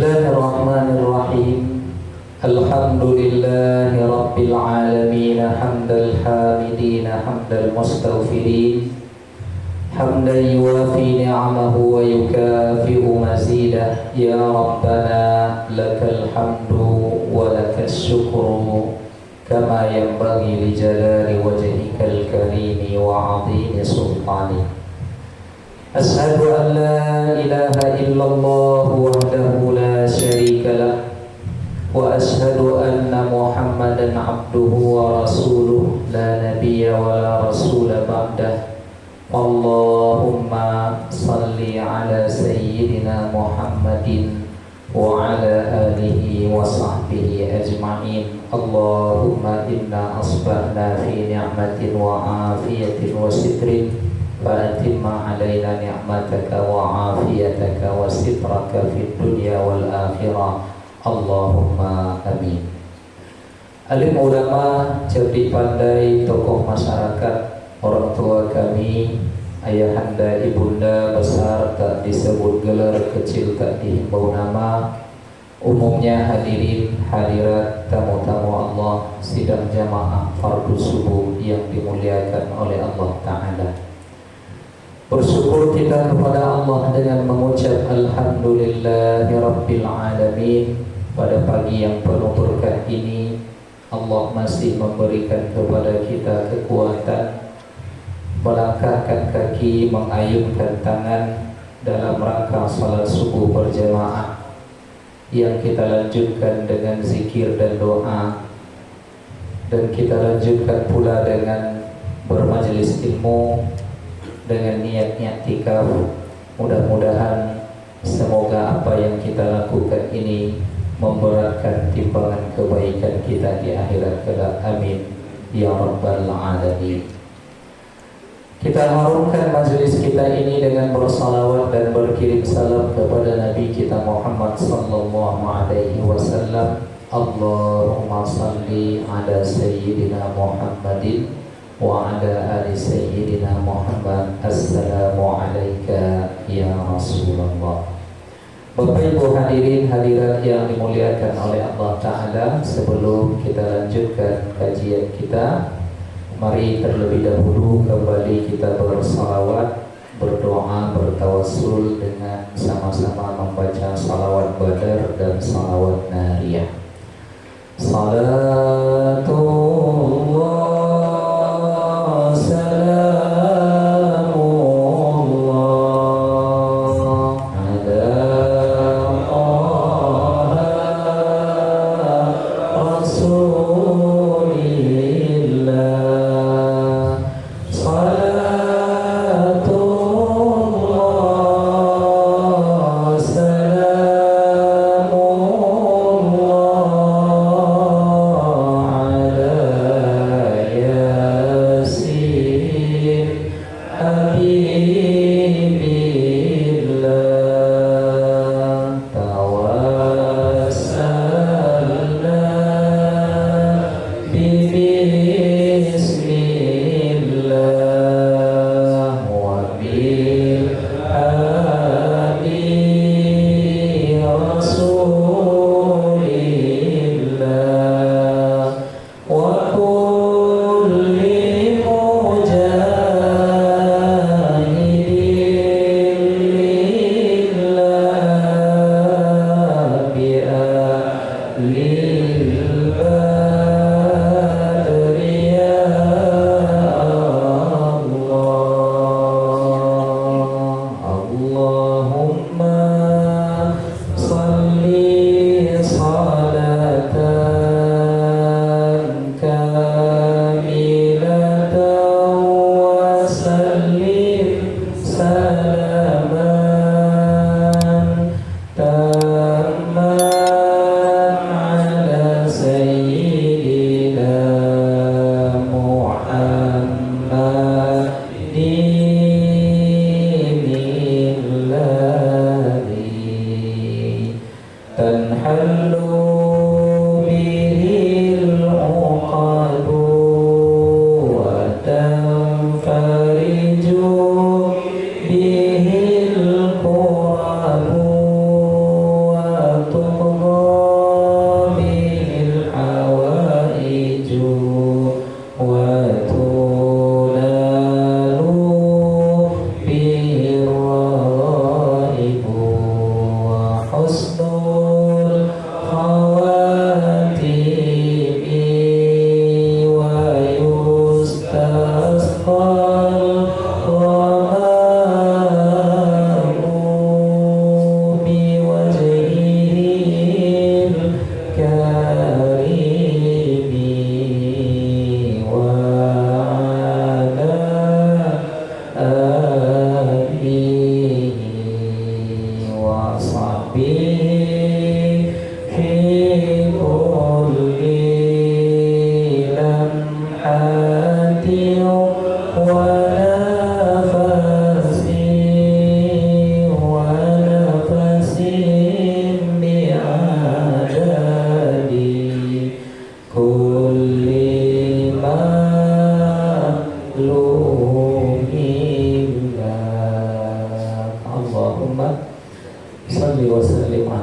Bismillahirrahmanirrahim. Alhamdulillahi rabbil alamin, hamdal hamidin, hamdal mustaghfirin, hamdan yuwafi ni'amahu wa yukafi'u mazidah. Ya Rabbana lakal hamdu wa lakas syukru kama yanbaghi li jalali wajhikal karimi wa 'azimi sultanik. Ashhadu an la ilaha illallah wahdahu la syarika lah, wa ashhadu anna Muhammadan abduhu wa rasuluh, la nabiyya wa la rasula ba'dah. Allahumma salli ala sayyidina Muhammadin wa ala alihi wa sahbihi ajma'in. Allahumma inna asbahna fi ni'matin wa afiyatin wa sitrin, fa'atimma alaina ni'mataka wa afiyataka wa sitraka fid dunya wal akhirah. Allahumma amin. Alim ulama, cerdik pandai, tokoh masyarakat, orang tua kami, ayahanda, ibunda, besar tak disebut gelar, kecil tak dihimbau nama, umumnya hadirin hadirat, tamu-tamu Allah, sidang jamaah fardu subuh yang dimuliakan oleh Allah Ta'ala. Bersyukur kita kepada Allah dengan mengucap Alhamdulillahi Rabbil Alamin. Pada pagi yang penuh berkah ini, Allah masih memberikan kepada kita kekuatan melangkahkan kaki, mengayunkan tangan dalam rangka salat subuh berjamaah yang kita lanjutkan dengan zikir dan doa, dan kita lanjutkan pula dengan bermajelis ilmu dengan niat-niat tikaf. Mudah-mudahan semoga apa yang kita lakukan ini memberatkan timbangan kebaikan kita di akhirat kelak. Amin ya rabbal alamin. Kita harumkan majelis kita ini dengan bersalawat dan berkirim salam kepada Nabi kita Muhammad sallallahu alaihi wasallam. Allahumma salli ala sayyidina Muhammadin wa ala ali sayyidina Muhammad. Assalamu alayka ya Rasulullah. Bapak Ibu hadirin hadirat yang dimuliakan oleh Allah Ta'ala, sebelum kita lanjutkan kajian kita, mari terlebih dahulu kembali kita bersalawat, berdoa, bertawassul dengan sama-sama membaca salawat badar dan salawat nariyah. Salatullah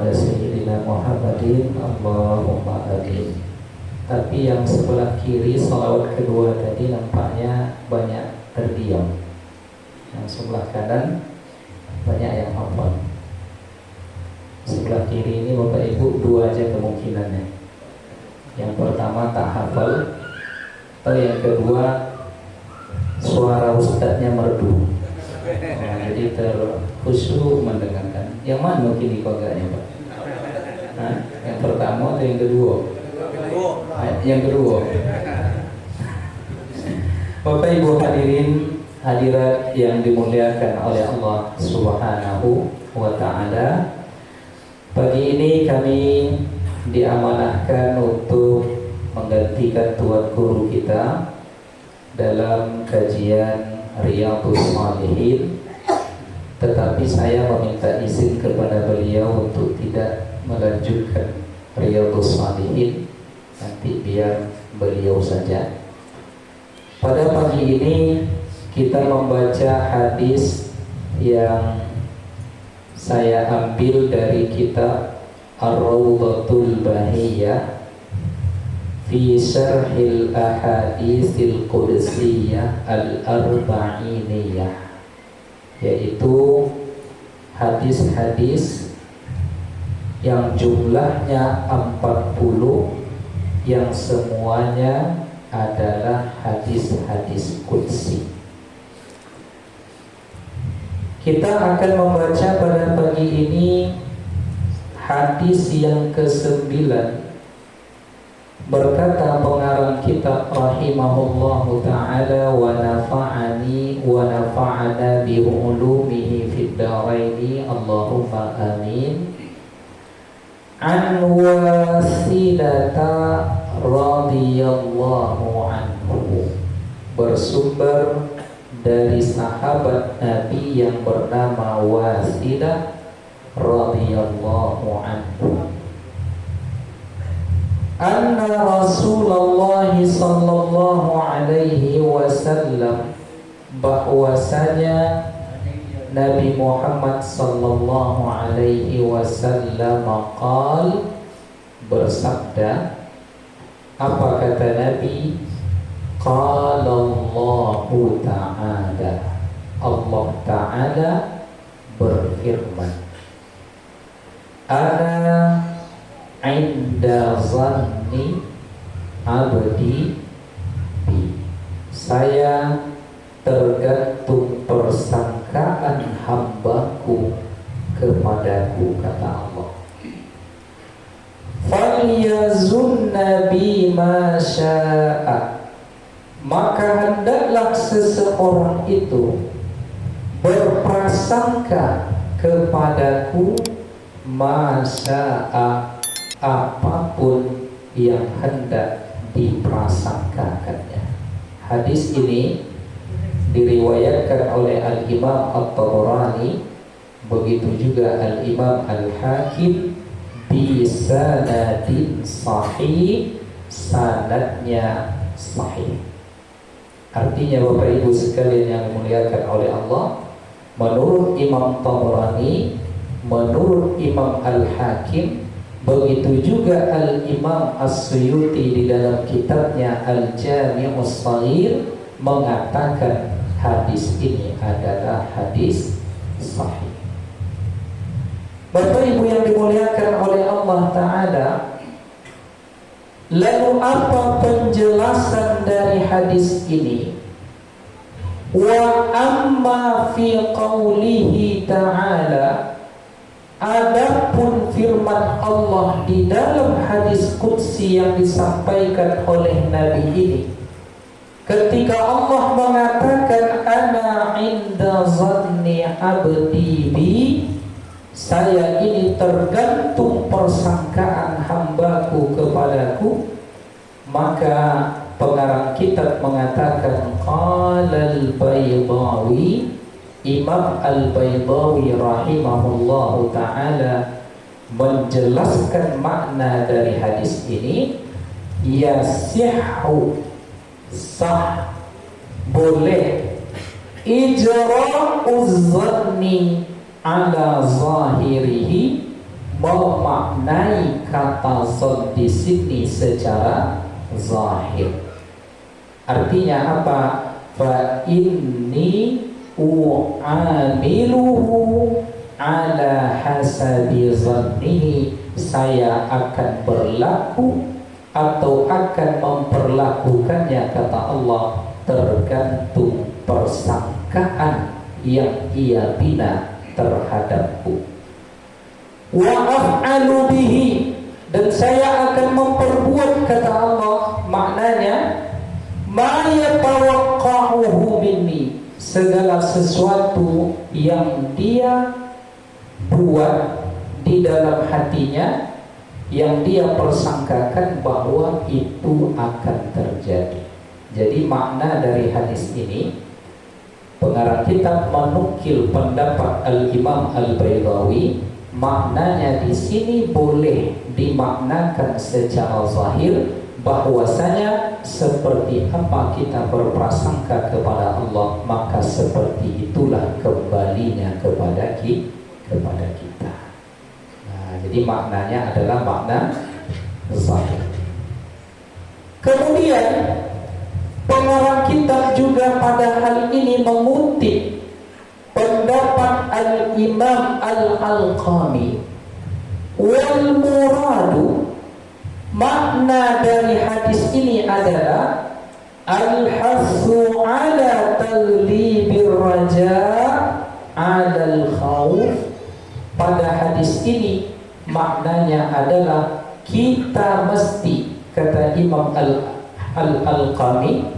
ala sayyidina Muhammadin Allahumma amin. Tapi yang sebelah kiri salawat kedua tadi nampaknya banyak terdiam. Yang sebelah kanan banyak yang hafal. Sebelah kiri ini Bapak Ibu dua aja kemungkinannya. Yang pertama tak hafal, atau yang kedua suara ustadznya merdu. Nah, jadi terkhusyuk mendengarkan. Yang mana kini kogaknya Pak? Nah, yang pertama atau yang kedua? Yang kedua. Bapak Ibu hadirin hadirat yang dimuliakan oleh Allah Subhanahu wa taala. Pagi ini kami diamanahkan untuk menggantikan tuan guru kita dalam kajian Riyadhus Shalihin. Tetapi saya meminta izin kepada beliau untuk tidak melanjutkan Riyadhus Shalihin, nanti biar beliau saja. Pada pagi ini kita membaca hadis yang saya ambil dari kitab Ar-Rawdatul Bahiyah fi Syarhil Ahaditsil Qudsiyah Al-Arba'iniyah, yaitu hadis-hadis yang jumlahnya 40, yang semuanya adalah hadis-hadis qudsi. Kita akan membaca pada pagi ini hadis yang ke-9. Berkata pengarang kitab rahimahullahu ta'ala, wa nafa'ani wa nafa'ana bi ulumihi fid dharaini Allahumma amin. An Wasilata radhiyallahu anhu, bersumber dari sahabat Nabi yang bernama Wasilah radhiyallahu anhu, anna Rasulullah sallallahu alaihi wasallam, bahwasanya Nabi Muhammad sallallahu alaihi wasallam qal, bersabda. Apa kata Nabi? Qala Allahu ta'ala, Allah ta'ala berfirman, ana inda zanni abdi bi, saya tergantung persangkaan hambaku kepadaku, kata Allah. Falyazunna bima sya'a, maka hendaklah seseorang itu berprasangka kepadaku masya'a, apapun yang hendak diprasangkakannya. Hadis ini diriwayatkan oleh Al-Imam At-Tabarani, begitu juga Al-Imam Al-Hakim bi sanadin sahih, sanadnya sahih. Artinya Bapak Ibu sekalian yang dimuliakan oleh Allah, menurut Imam Tabarani, menurut Imam Al-Hakim, begitu juga Al-Imam As-Suyuti di dalam kitabnya Al-Jami'us Shaghir mengatakan hadis ini adalah hadis sahih. Bapak Ibu yang dimuliakan oleh Allah Ta'ala, lalu apa penjelasan dari hadis ini? Wa amma fi qawlihi ta'ala, adapun firman Allah di dalam hadis qudsi yang disampaikan oleh Nabi ini, ketika Allah mengatakan ana inda zanni abdi bi, saya ini tergantung persangkaan hambaku kepadaku, maka pengarang kitab mengatakan qala al-Baydawi, Imam Al-Baydawi rahimahullahu ta'ala menjelaskan makna dari hadis ini, yasihhu, sah, boleh, ijra'uz zanni ala zahirihi, memaknai kata zon di sini secara zahir. Artinya apa? Fa inni u'amiluhu ala hasabi zannihi, saya akan berlaku atau akan memperlakukannya, kata Allah, tergantung persangkaan yang ia bina terhadapku. Wa af'alu bihi, dan saya akan memperbuat, kata Allah, maknanya ma yatawaqqa'uhu minni, segala sesuatu yang dia buat di dalam hatinya, yang dia persangkakan bahwa itu akan terjadi. Jadi makna dari hadis ini, pengarang kitab menukil pendapat Al-Imam Al-Baydawi, maknanya di sini boleh dimaknakan secara zahir, bahwasanya seperti apa kita berprasangka kepada Allah, maka seperti itulah kembalinya kepada kita. Nah, jadi maknanya adalah makna zahir. Kemudian pengarang kitab juga pada hal ini mengutip pendapat Al-Imam Al-Alqami, wal muradu, makna dari hadis ini adalah al-hasu ala taglibir raja' ala al-khawf. Pada hadis ini maknanya adalah kita mesti, kata Imam Al-Alqami,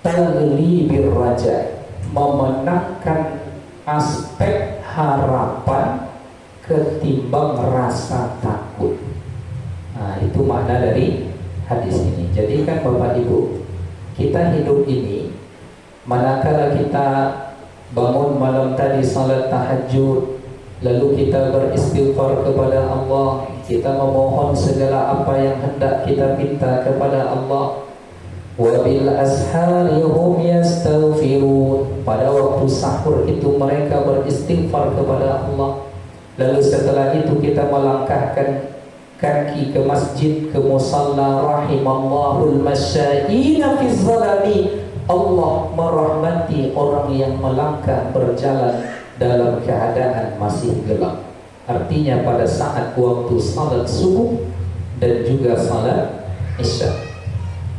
taglibir raja', memenangkan aspek harapan ketimbang rasa takut. Nah, itu makna dari hadis ini. Jadi kan Bapak Ibu, kita hidup ini, manakala kita bangun malam tadi salat tahajud, lalu kita beristighfar kepada Allah, kita memohon segala apa yang hendak kita minta kepada Allah. Wabil ashari hum yastaghfirun, pada waktu sahur itu mereka beristighfar kepada Allah. Lalu setelah itu kita melangkahkan kaki ke masjid, ke musalla, rahimallahul masya'ina fi zalami, Allah merahmati orang yang melangkah berjalan dalam keadaan masih gelap. Artinya pada saat waktu salat subuh dan juga salat isya.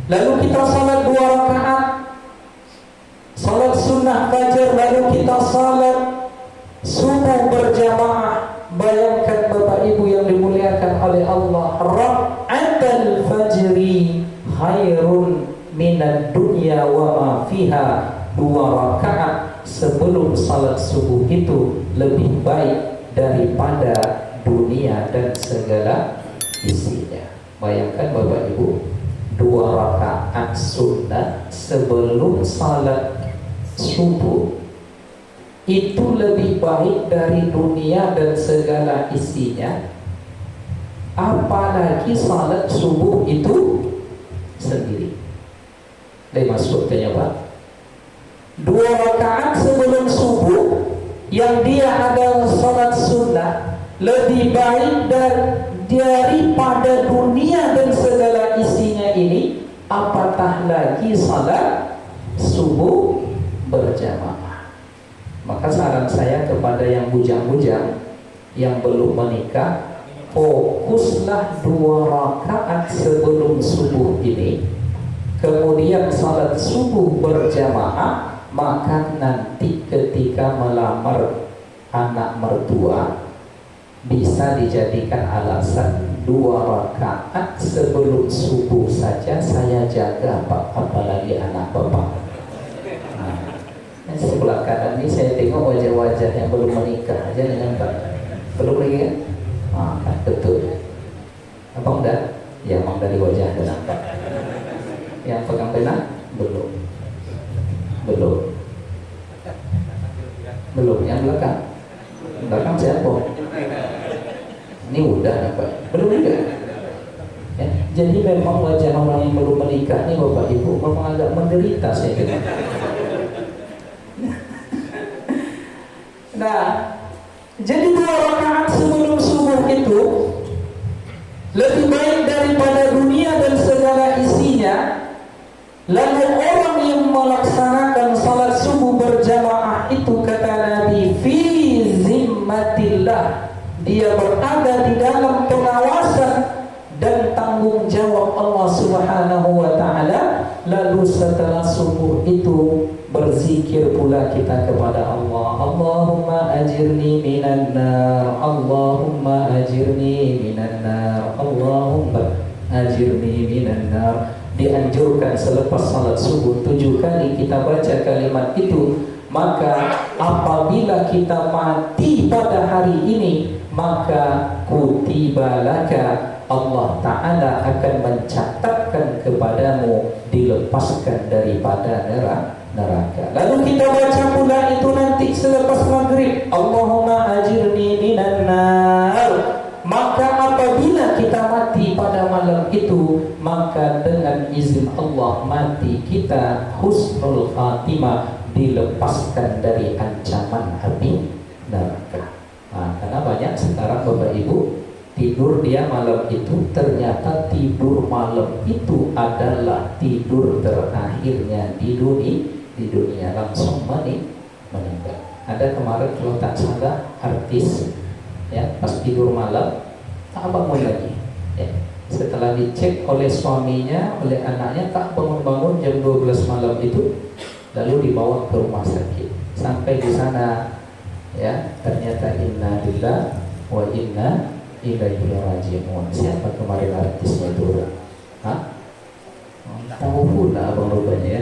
Lalu kita salat 2 rakaat, salat sunnah fajar, lalu kita salat subuh berjamaah. Bayangkan Bapak Ibu yang dimuliakan oleh Allah, rak'atul fajri khairun minad dunya wa ma fiha, 2 rakaat sebelum salat subuh itu lebih baik daripada dunia dan segala isinya. Bayangkan Bapak Ibu, 2 rakaat sunnah sebelum salat subuh itu lebih baik dari dunia dan segala isinya. Apalagi salat subuh itu sendiri. Dari masuk tanya Pak, 2 rakaat sebelum subuh yang dia adalah salat sunnah lebih baik daripada dunia dan segala isinya ini, apatah lagi salat subuh berjamaah. Maka saran saya kepada yang bujang-bujang yang belum menikah, fokuslah 2 rakaat sebelum subuh ini, kemudian salat subuh berjamaah. Maka nanti ketika melamar anak mertua bisa dijadikan alasan 2 rakaat sebelum subuh saja saya jaga Pak, apalagi anak Bapak. Sebelah kanan ini saya tengok wajah-wajah yang belum menikah aja dengan Pak. Belum lagi kan? Kan betul. Abang dah? Ya, abang dari wajah dan nampak. Yang pegang pena? Belum. Yang belakang? Belakang siapa? Ini udah ya Pak. Belum juga. Ya, jadi memang wajah orang yang belum menikah ini Bapak Ibu memang agak menderita saya dengar. Nah, jadi 2 rakaat sebelum subuh subuh itu lebih baik daripada dunia dan segala isinya. Lalu orang yang melaksanakan salat subuh berjamaah itu, kata Nabi, fi zimmatillah, dia berada di dalam pengawasan dan tanggung jawab Allah Subhanahu wa ta'ala. Lalu setelah subuh itu berzikir pula kita kepada Allah. Allahumma ajirni minan nar, Allahumma ajirni minan nar, Allahumma ajirni minan nar. Dianjurkan selepas salat subuh 7 kali kita baca kalimat itu. Maka apabila kita mati pada hari ini, maka kutibalaka, Allah Ta'ala akan mencatatkan kepadamu dilepaskan daripada neraka. Lalu kita baca pula itu nanti selepas maghrib, Allahumma ajirni minan nar. Maka apabila kita mati pada malam itu, maka dengan izin Allah mati kita husnul khatimah, dilepaskan dari ancaman api neraka. Nah, karena banyak sekarang Bapak Ibu tidur dia malam itu, ternyata tidur malam itu adalah tidur terakhirnya di dunia, langsung meninggal. Ada kemarin kalau tak salah artis, ya, pas tidur malam tak bangun lagi, ya. Setelah dicek oleh suaminya, oleh anaknya, tak bangun-bangun jam 12 malam itu, lalu dibawa ke rumah sakit. Sampai di sana, ya, ternyata inna lillahi wa inna ilaihi raji'un. Siapa kemarin artisnya itu? Hah? Tahu pula abang rupanya, ya.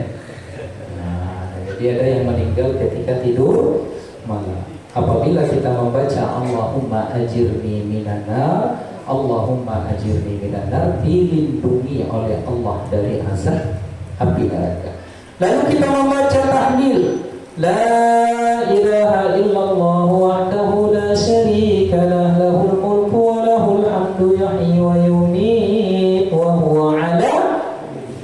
Nah, jadi ada yang meninggal ketika tidur malam. Apabila kita membaca Allahumma ajirni minan nar, Allahumma ajirni minan nar, dilindungi oleh Allah dari azab api neraka. Lalu kita membaca tahlil, la ilaha illallah wahdahu la syarika lah, lahul mulku wa lahul hamdu yuhyi wa yumiit wa huwa ala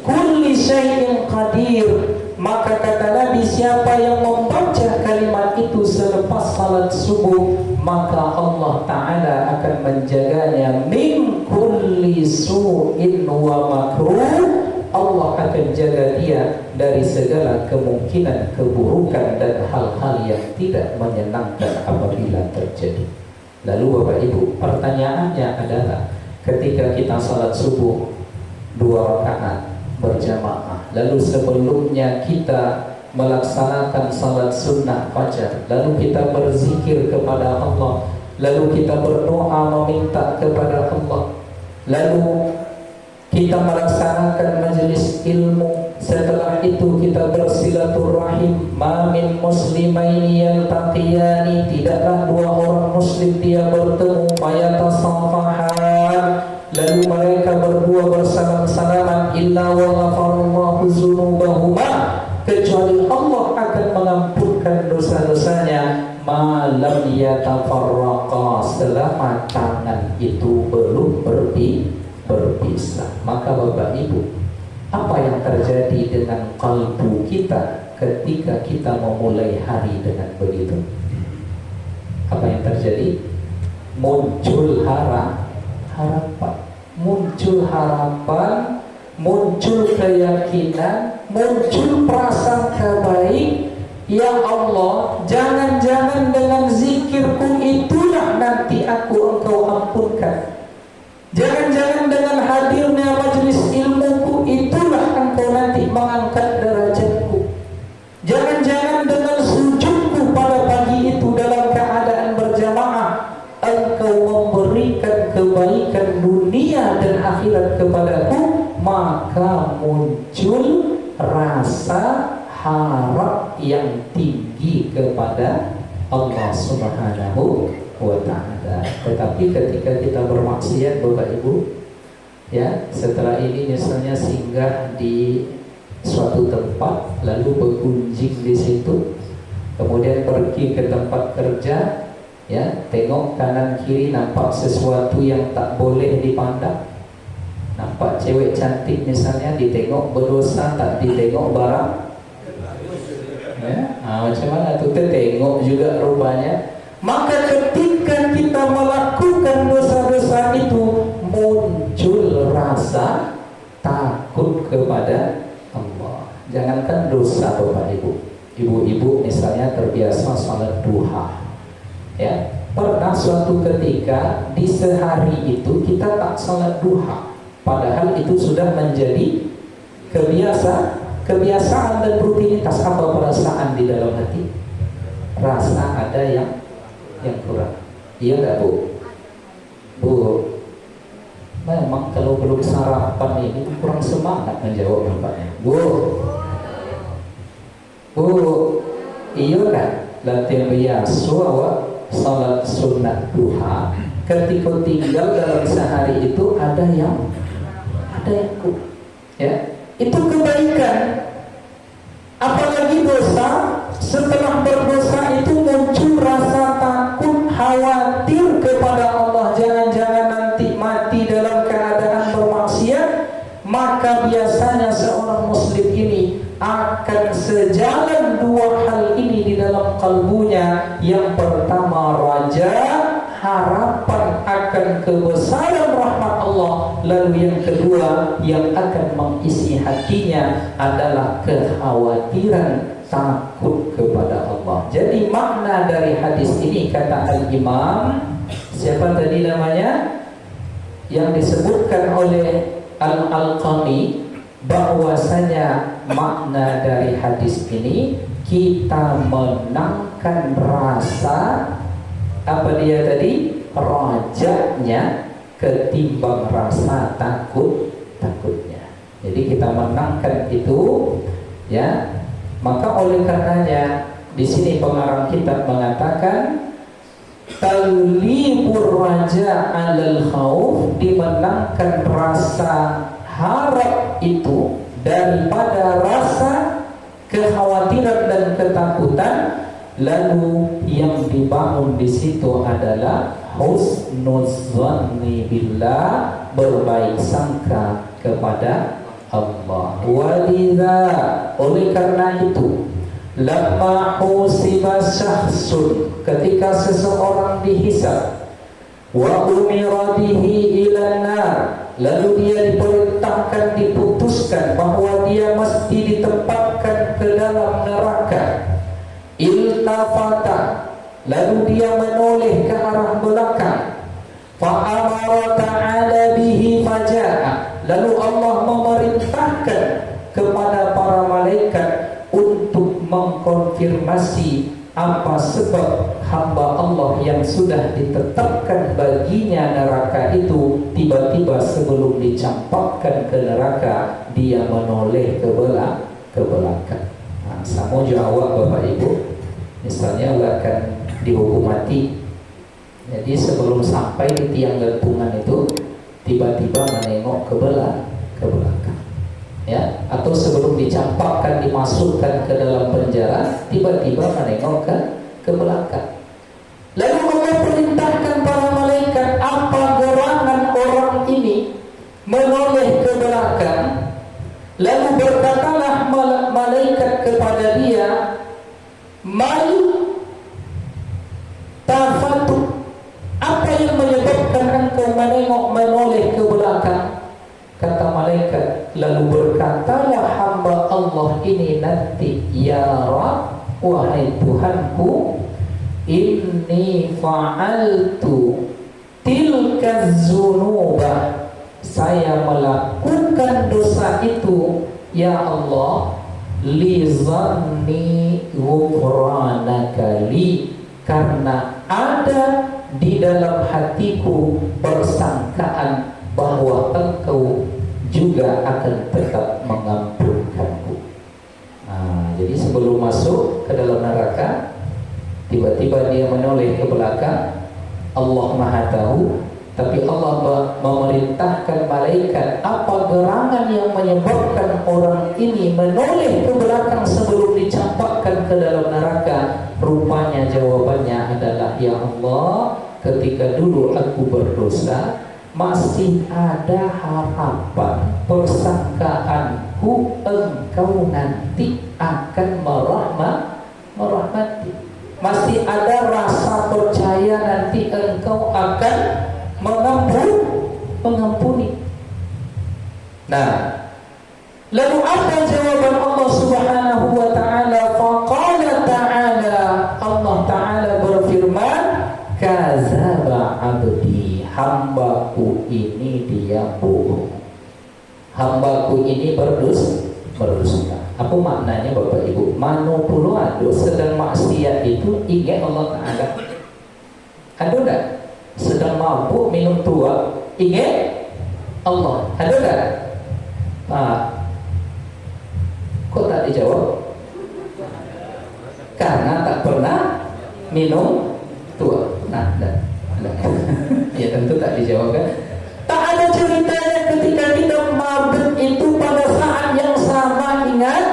kulli syai'in qadir. Maka kata Nabi, siapa yang membaca kalimat itu selepas salat subuh, maka Allah Ta'ala akan menjaganya min kulli su'in wa makruh. Allah akan jaga dia dari segala kemungkinan keburukan dan hal-hal yang tidak menyenangkan apabila terjadi. Lalu Bapak Ibu, pertanyaannya adalah, ketika kita salat subuh 2 rakaat berjamaah, lalu sebelumnya kita melaksanakan salat sunnah fajar, lalu kita berzikir kepada Allah, lalu kita berdoa meminta kepada Allah, lalu kita melaksanakan majelis ilmu, setelah itu kita bersilaturahim. Ma min muslimaini yaltaqiyani, tidaklah 2 orang muslim dia bertemu, mayatasafahan, lalu mereka berdua bersalam-salaman, illa wa ghafarallahu dzunubahuma, kecuali Allah akan mengampunkan dosa-dosanya, malam yatafarraqa, selama tangan itu belum berpisah. Maka Bapak Ibu, apa yang terjadi dengan kalbu kita ketika kita memulai hari dengan begitu? Apa yang terjadi? Muncul harapan, muncul harapan, muncul keyakinan, muncul prasangka baik. Ya Allah, jangan-jangan dengan zikirku itulah nanti engkau ampunkan. Jangan-jangan dengan hadirnya majelis ilmuku itulah engkau nanti mengangkat derajatku. Jangan-jangan dengan sujudku pada pagi itu dalam keadaan berjamaah, engkau memberikan kebaikan dunia dan akhirat kepadaku. Maka muncul rasa harap yang tinggi kepada Allah Subhanahu wa ta'ala. Tetapi ketika kita bermaksiat Bapak Ibu, ya, setelah ini misalnya singgah di suatu tempat, lalu bergunjing di situ, kemudian pergi ke tempat kerja, ya, tengok kanan kiri nampak sesuatu yang tak boleh dipandang, nampak cewek cantik misalnya, ditengok berdosa, tak ditengok barang, ya, macam mana tuh, tengok juga rupanya. Maka ketika kita melakukan dosa menghilangkan dosa Bapak Ibu. Ibu-ibu misalnya terbiasa salat duha, ya. Pernah suatu ketika di sehari itu kita tak salat duha, padahal itu sudah menjadi kebiasaan dan rutinitas. Apa perasaan di dalam hati? Rasa ada yang kurang. Iya nggak Bu? Bu, memang kalau belum sarapan ini kurang semangat menjawab bapaknya. Bu, iya kan? Latihan biasa awak salat sunat duha. Ketika tinggal dalam sehari itu ada yang kurang, ya. Itu kebaikan. Apalagi dosa, setelah berdosa itu muncul rasa takut, khawatir kepada Allah. Jangan-jangan nanti mati dalam keadaan bermaksiat. Maka biasanya seorang muslim ini akan sejalan dua hal ini di dalam kalbunya. Yang pertama raja, harapan akan kebesaran rahmat Allah. Lalu yang kedua yang akan mengisi hatinya adalah kekhawatiran, takut kepada Allah. Jadi makna dari hadis ini kata Al-Imam, siapa tadi namanya? Yang disebutkan oleh Al-Alqami, bahwasanya makna dari hadis ini kita menangkan rasa apa dia tadi? Rajanya ketimbang rasa takutnya. Jadi kita menangkan itu, ya. Maka oleh karenanya di sini pengarang kitab mengatakan taglibur raja 'alal khauf, dimenangkan rasa harap itu daripada rasa kekhawatiran dan ketakutan. Lalu yang dibangun di situ adalah husnuzanni billah, berbaik sangka kepada Allah. Walidha, oleh karena itu, lamma husiba syahsun, ketika seseorang dihisab, wa umira bihi ilan nar, lalu dia diperintahkan, diputuskan bahwa dia mesti ditempatkan ke dalam neraka. Iltafata, lalu dia menoleh ke arah belakang. Fa'amara ta'ala bihi faja'a, lalu Allah memerintahkan kepada para malaikat untuk mengkonfirmasi apa sebab hamba Allah yang sudah ditetapkan baginya neraka itu tiba-tiba sebelum dicampakkan ke neraka dia menoleh ke belakang. Nah, sama jawab Bapak Ibu, misalnya akan dihukum mati. Jadi sebelum sampai di tiang gantungan itu tiba-tiba menengok ke belakang, ya. Atau sebelum dicampakkan, dimasukkan ke dalam penjara, tiba-tiba menengok ke belakang. Lalu Allah perintahkan para malaikat, apa gerangan orang ini menoleh ke belakang. Lalu berkatalah malaikat kepada dia, mal tafatu, apa yang menyebabkan engkau menoleh ke belakang? Kata malaikat, lalu berkatalah hamba Allah ini nanti, ya Rabb, wahai Tuhanku, inni fa'altu tilka dzunubah, saya melakukan dosa itu ya Allah, li zanni ghufranaka li, karena ada di dalam hatiku persangkaan bahwa engkau juga akan tetap mengampunkanku. Nah, jadi sebelum masuk ke dalam neraka, tiba-tiba dia menoleh ke belakang. Allah Maha Tahu, tapi Allah memerintahkan malaikat, apa gerangan yang menyebabkan orang ini menoleh ke belakang sebelum dicampakkan ke dalam neraka? Rupanya jawabannya adalah, ya Allah, ketika dulu aku berdosa, masih ada harapan, persangkaanku engkau nanti akan merahmati. Masih ada rasa percaya nanti engkau akan mengampuni. Nah, Lalu apa jawaban Allah Subhanahu wa taala? Faqala ta'ala, Allah taala berfirman, kadzaba 'abdi, hambaku ini dia bohong. Hambaku ini berdusta. Apa maknanya Bapak Ibu? Manu puluh adu sedang maksiat itu ingat Allah taala. Ada enggak? Sedang mabuk minum tua ingat Allah. Ada enggak? Pak, kok tak dijawab? Karena tak pernah minum tua. Nah, ya tentu tak dijawab kan? Tak ada ceritanya ketika kita mabuk itu pada saat yang sama ingat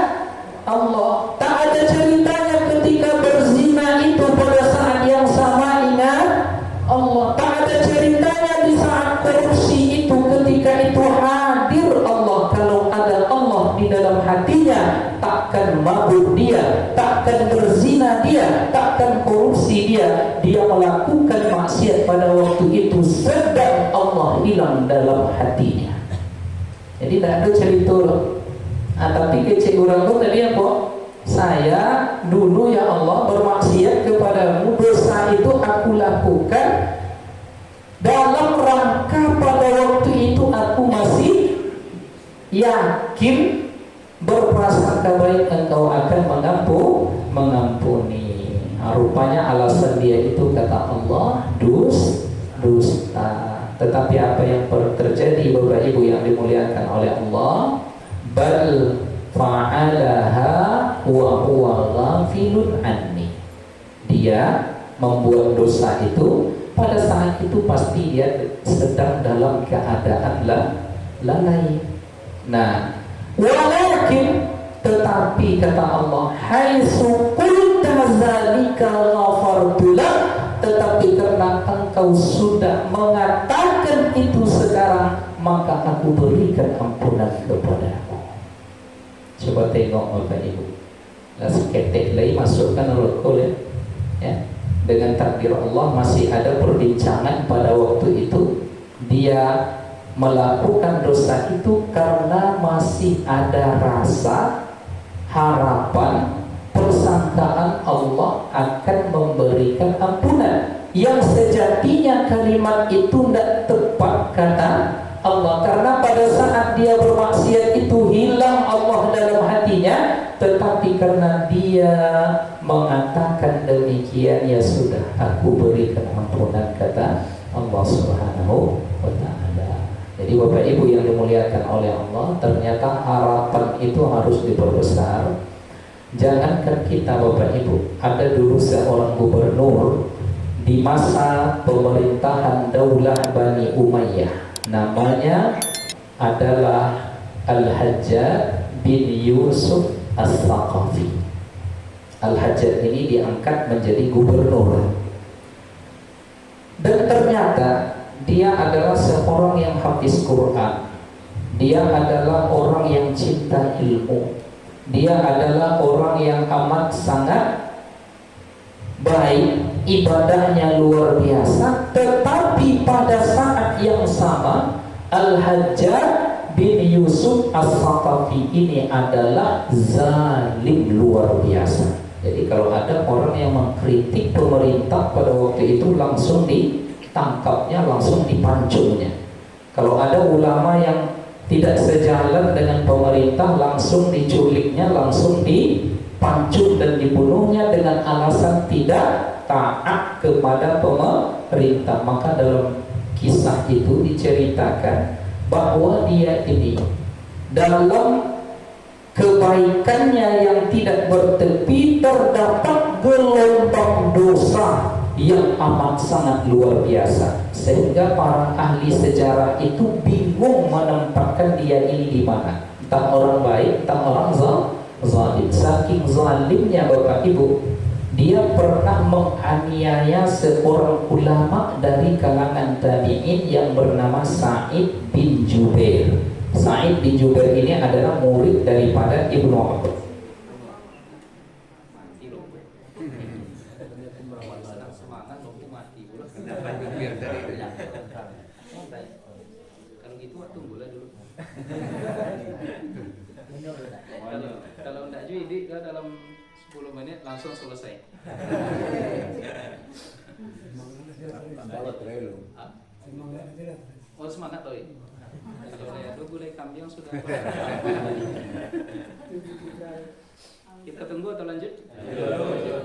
Allah. Tak ada ceritanya ketika berzina itu pada saat yang sama ingat Allah. Tak ada ceritanya di saat korupsi itu ketika itu hadir Allah. Kalau ada Allah di dalam hatinya, takkan mabuk dia, takkan berzina dia, takkan korupsi dia. Dia melakukan maksiat pada waktu itu sedang Allah hilang dalam hatinya. Jadi tak ada cerita loh. Tapi kecil orang itu tadi apa? Saya dulu ya Allah bermaksiat kepadamu, dosa itu aku lakukan dalam rangka pada waktu itu aku masih yakin berprasangka baik engkau akan mengampuni. Rupanya alasan dia itu kata Allah dusta. Tetapi apa yang terjadi Bapak Ibu yang dimuliakan oleh Allah, bal fa'alaha wa huwa ghafilun anni. Dia membuat dosa itu pada saat itu pasti dia sedang dalam keadaan lalai. Nah, walakin tetapi kata Allah, haitsu qulta zalika ghafartu lak, tetapi karena engkau sudah mengatakan itu sekarang, maka aku berikan ampunan kepadamu. Coba tengok Bapak Ibu, lah seketek lagi masukkan rokok ya. Dengan takdir Allah masih ada perbincangan pada waktu itu. Dia melakukan dosa itu karena masih ada rasa harapan, persangkaan Allah akan memberikan ampunan, yang sejatinya kalimat itu tidak tepat kata Allah, karena pada saat dia bermaksiat itu hilang Allah dalam hatinya. Tetapi karena dia mengatakan demikian, ya sudah aku berikan ampunan kata Allah Subhanahu wa ta'ala. Jadi Bapak Ibu yang dimuliakan oleh Allah, ternyata harapan itu harus diperbesar. Jangankan kita Bapak Ibu, ada dulu seorang gubernur di masa pemerintahan Daulah Bani Umayyah, namanya adalah Al-Hajjaj bin Yusuf As-Saqafi. Al-Hajjaj ini diangkat menjadi gubernur, dan ternyata dia adalah seorang yang hafiz Quran. Dia adalah orang yang cinta ilmu. Dia adalah orang yang amat sangat baik, ibadahnya luar biasa. Tetapi pada saat yang sama, Al-Hajjaj bin Yusuf As-Saqafi ini adalah zalim luar biasa. Jadi kalau ada orang yang mengkritik pemerintah pada waktu itu, langsung ditangkapnya, langsung dipancungnya. Kalau ada ulama yang tidak sejalan dengan pemerintah, langsung diculiknya, langsung dipancung dan dibunuhnya dengan alasan tidak taat kepada pemerintah. Maka dalam kisah itu diceritakan bahwa dia ini dalam kebaikannya yang tidak bertepi terdapat gelombang dosa yang amat sangat luar biasa, sehingga para ahli sejarah itu bingung menempatkan dia ini di mana. Entah orang baik, entah orang zalim. Saking zalimnya Bapak Ibu, dia pernah menganiaya seorang ulama dari kalangan tabi'in yang bernama Sa'id bin Jubair. Sa'id bin Jubair ini adalah murid daripada Ibnu Abbas. Kalau gitu tunggulah dulu. Kalau enggak jadi kan dalam 10 menit langsung selesai. Oh semangat toh. Kalau saya tuh gulai kambing sudah. Kita tunggu atau lanjut? Lanjut.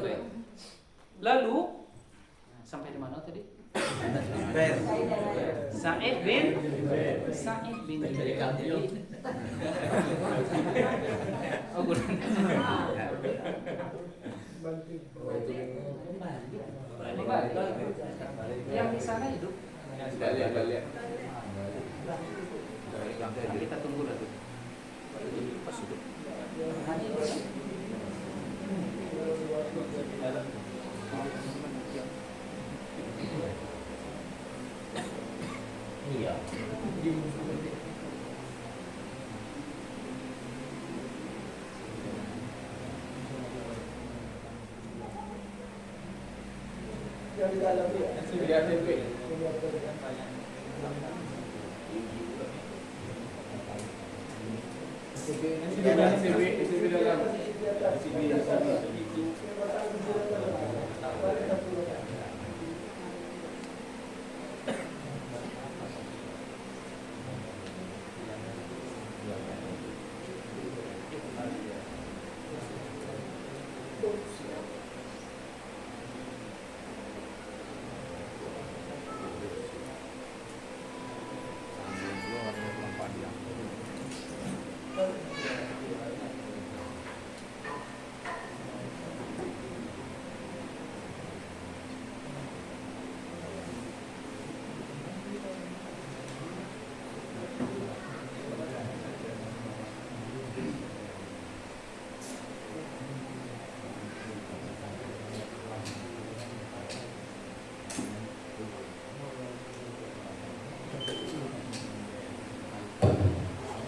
Lalu sampai di mana tadi? Sa'id bin Jubair. Oh bukan. Yang di sana itu. Balik. Kita tunggu dulu. Pas itu. Iya. Yang di dalam dia.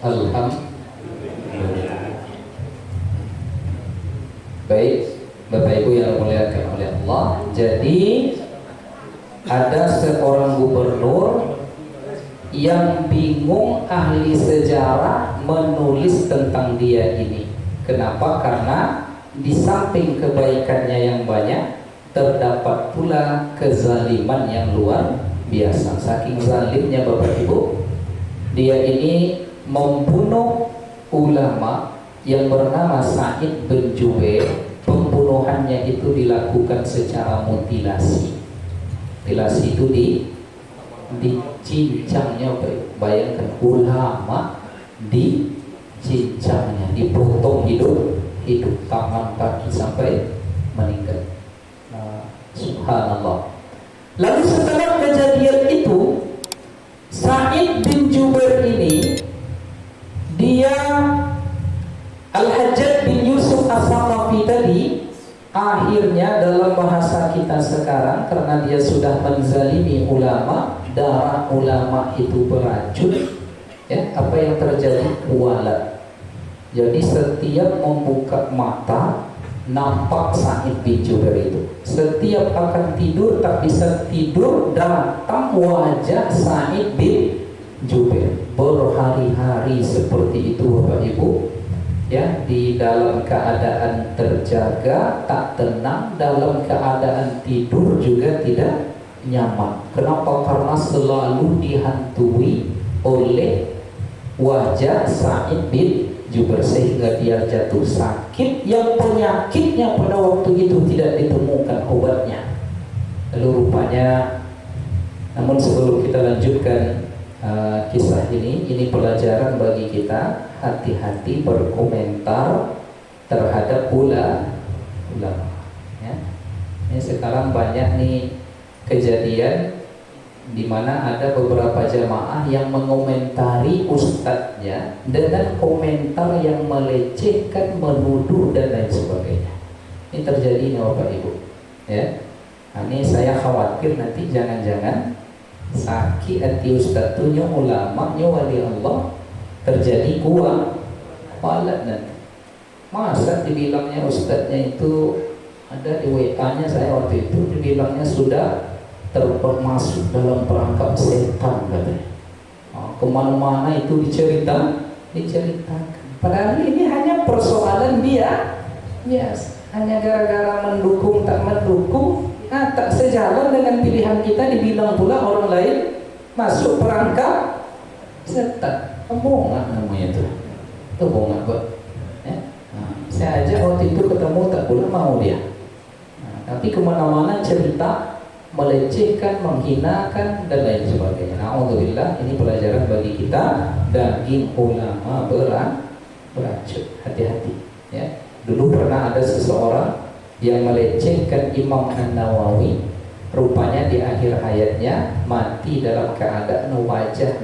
Alhamdulillah. Baik, Bapak Ibu yang dimuliakan oleh Allah. Jadi ada seorang gubernur yang bingung ahli sejarah menulis tentang dia ini. Kenapa? Karena di samping kebaikannya yang banyak, terdapat pula kezaliman yang luar biasa. Saking zalimnya Bapak Ibu, dia ini membunuh ulama yang bernama Sa'id bin Jubair. Pembunuhannya itu dilakukan secara mutilasi. Mutilasi itu dicincangnya. Bayangkan, ulama dicincangnya, dipotong hidup tangan kaki sampai meninggal. Subhanallah. Lalu setelah kejadian itu, Sa'id bin Jubair ini, dia Al-Hajjaj bin Yusuf As-Saqafi tadi, akhirnya dalam bahasa kita sekarang, karena dia sudah menzalimi ulama, darah ulama itu beracun, ya, apa yang terjadi? Kualat. Jadi setiap membuka mata nampak Sa'id bin Jubair itu. Setiap akan tidur tak bisa tidur, datang wajah Sa'id bin Jubair. Berhari-hari seperti itu Bapak Ibu, ya, di dalam keadaan terjaga tak tenang, dalam keadaan tidur juga tidak nyaman. Kenapa? Karena selalu dihantui oleh wajah Sa'id bin Jubair, sehingga dia jatuh sakit yang penyakitnya pada waktu itu tidak ditemukan obatnya. Lalu rupanya, namun sebelum kita lanjutkan kisah ini pelajaran bagi kita, hati-hati berkomentar terhadap ulama. Ya. Ini sekarang banyak nih kejadian di mana ada beberapa jamaah yang mengomentari ustadznya dengan komentar yang melecehkan, menuduh dan lain sebagainya. Ini terjadi nih Bapak Ibu. Ya. Nah, ini saya khawatir nanti jangan-jangan sakit hati ustadz tuh ulama wali Allah, terjadi kualat nanti. Masa dibilangnya ustadznya itu, ada di WA-nya saya waktu itu dibilangnya sudah termasuk dalam perangkap setan katanya. Kemana-mana itu diceritakan. Padahal ini hanya persoalan dia, yes, hanya gara-gara mendukung tak mendukung, tak sejalan dengan pilihan kita, dibilang pula orang lain masuk perangkap setan. Kebohongan namanya itu. Kebohongan, Pak. Ya? Saya aja waktu itu ketemu tak pula mau dia. Tapi kemana-mana cerita melecehkan, menghinakan dan lain sebagainya. Alhamdulillah, ini pelajaran bagi kita. Daging ulama beracun, hati-hati. Ya. Dulu pernah ada seseorang yang melecehkan Imam An-Nawawi. Rupanya di akhir hayatnya mati dalam keadaan wajah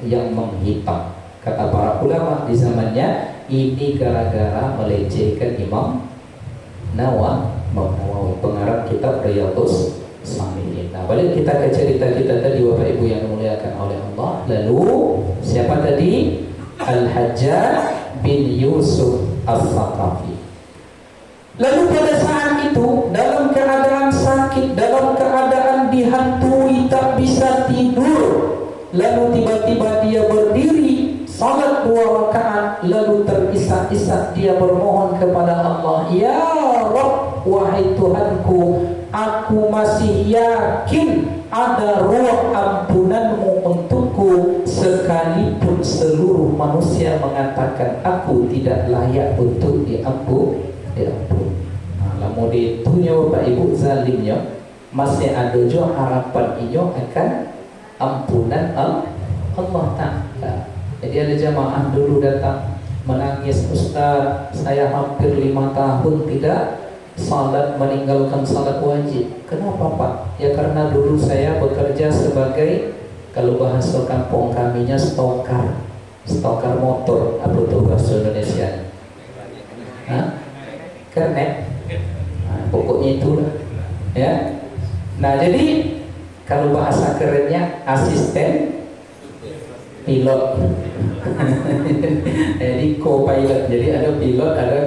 yang menghitam. Kata para ulama di zamannya, ini gara-gara melecehkan Imam Nawawi, pengarang kitab Riyadhus Shalihin. Nah, balik kita ke cerita kita tadi, Bapak Ibu yang dimuliakan oleh Allah. Lalu siapa tadi? Al-Hajjaj bin Yusuf Al-Thaqafi. Lalu pada saat itu, dalam keadaan sakit, dalam keadaan dihantui, tak bisa tidur, lalu tiba-tiba dia berdiri salat 2 rakaat, lalu terisak-isak dia bermohon kepada Allah, "Ya Rabb, wahai Tuhanku, aku masih yakin ada ruang ampunanmu untukku, sekalipun seluruh manusia mengatakan aku tidak layak untuk diampun." Nah, mau ditunya Bapak Ibu zalimnya, masih ada jo harapan inyo akan ampunan Allah Ta'ala. Jadi ada jamaah dulu datang menangis, "Ustaz, saya hampir 5 tahun tidak salat, meninggalkan salat wajib." "Kenapa Pak?" "Ya karena dulu saya bekerja sebagai," kalau bahasa kampung kaminya, stokar motor. Apa tuh bahasa Indonesia? Kernet. Nah, pokoknya itulah. Ya. Nah, jadi kalau bahasa kerennya asisten pilot. Jadi co-pilot. Jadi ada pilot, ada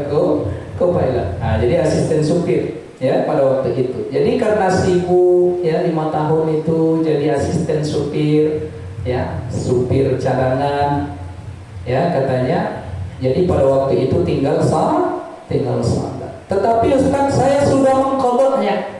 co-pilot. Nah, jadi asisten supir ya pada waktu itu. Jadi karena sibuk ya 5 tahun itu jadi asisten supir ya, supir cadangan ya katanya. Jadi pada waktu itu tinggal salat. Tetapi Ustaz, saya sudah mengqadahnya.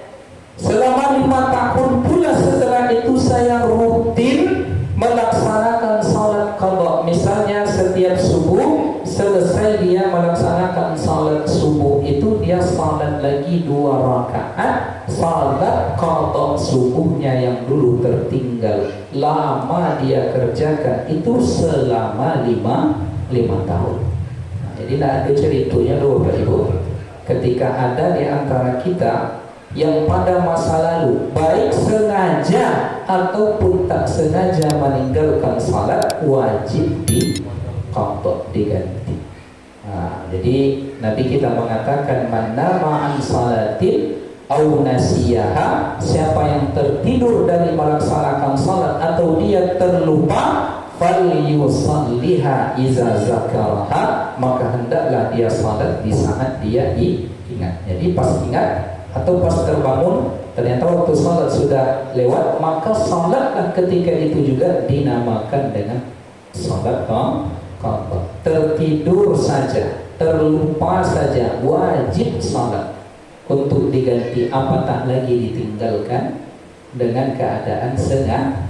Selama 5 tahun pula setelah itu saya rutin melaksanakan salat qadha. Misalnya setiap subuh selesai dia melaksanakan salat subuh itu, dia salat lagi 2 rakaat salat qadha subuhnya yang dulu tertinggal. Lama dia kerjakan itu selama 5 tahun. Nah, jadi tidak ada ceritanya loh Bapak Ibu. Ketika ada di antara kita yang pada masa lalu baik sengaja ataupun tak sengaja meninggalkan salat, wajib diganti. Nah, jadi Nabi kita mengatakan, "Man nama an salatin au nasiyaha," siapa yang tertidur dari melaksanakan salat atau dia terlupa, falyusalliha iza zakaraha, maka hendaklah dia salat di saat dia ingat. Jadi pas ingat atau pas terbangun ternyata waktu salat sudah lewat, maka salatlah ketika itu juga dinamakan dengan salat qadha. Tertidur saja, terlupa saja, wajib salat untuk diganti, apatah lagi ditinggalkan dengan keadaan sengaja.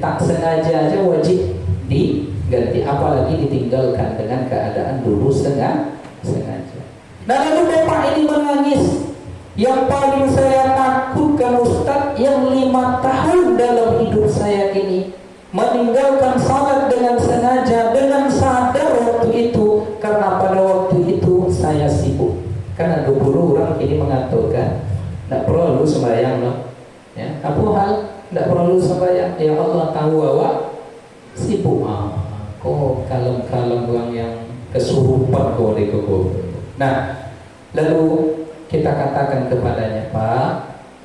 Tak sengaja aja wajib diganti, apalagi ditinggalkan dengan keadaan dulu sengaja. Dan lalu bapak ini menangis. Yang paling saya takutkan Ustaz, yang 5 tahun dalam hidup saya ini meninggalkan salat dengan sengaja, dengan sadar waktu itu, karena pada waktu itu saya sibuk. Karena dulu orang ini mengatakan tidak perlu sembahyang loh. Ya, apa hal tidak perlu sembahyang? Ya Allah tahu awak sibuk. Kok kalem-kalem orang yang kesurupan kau di kubur. Nah, lalu kita katakan kepadanya, "Pak,